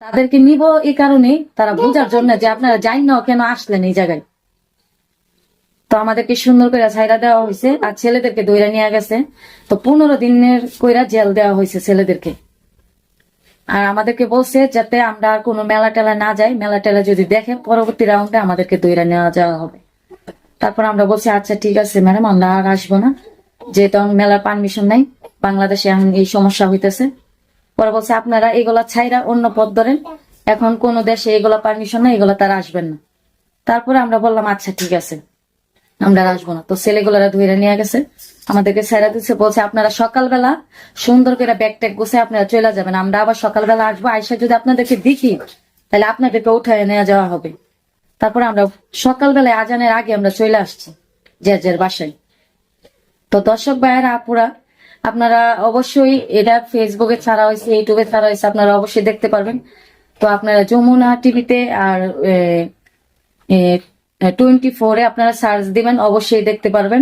তাদেরকে নিব এই কারণে তারা বোঝার জন্য যে আপনারা যাই না কেন আসলেন এই জায়গায়। তো আমাদেরকে সুন্দর করে ছাইরা দেওয়া হয়েছে আর ছেলেদেরকে দইরা নিয়ে গেছে। তো 15 দিনের কইরা জেল দেওয়া হয়েছে ছেলেদেরকে। আর আমাদেরকে বলছে যাতে আমরা আর কোনো মেলা টেলা না যাই, মেলা টেলা যদি দেখে পরবর্তী রাউন্ডে আমাদেরকে দইরা নেওয়া যাওয়া হবে। তারপর আমরা বলছি আচ্ছা ঠিক আছে ম্যাডাম, আমরা আর আসবো না, যেহেতু মেলার পারমিশন নাই, বাংলাদেশে এখন এই সমস্যা হইতেছে। পরে বলছে আপনারা এগুলা ছাইরা অন্য পথ ধরেন, এখন কোন দেশে এগুলা পারমিশন নাই, এগুলা তারা আসবেন না। তারপরে আমরা বললাম আচ্ছা ঠিক আছে, আমরা আর আসবো না। তো ছেলেগুলারা ধরে নিয়ে গেছে, আমাদেরকে ছেড়ে দিচ্ছে, বলছে আপনারা সকালবেলা সুন্দর করে ব্যাগ ট্যাগ গুছে আপনারা চলে যাবেন, আমরা আবার সকালবেলা আসবো, আইসা যদি আপনাদেরকে দেখি তাহলে আপনাদেরকে উঠায় নেওয়া যাওয়া হবে। তারপরে আমরা সকালবেলায় আজানের আগে আমরা চলে আসছি যে বাসায়। তো দর্শক ভাইয়েরা আপুরা, আপনারা অবশ্যই এটা ফেসবুকে ছাড়া হয়েছে, ইউটিউবে ছাড়া হয়েছে, আপনারা অবশ্যই দেখতে পারবেন। তো আপনারা যমুনা টিভিতে আর 24-এ আপনারা সার্চ দিবেন, অবশ্যই দেখতে পারবেন।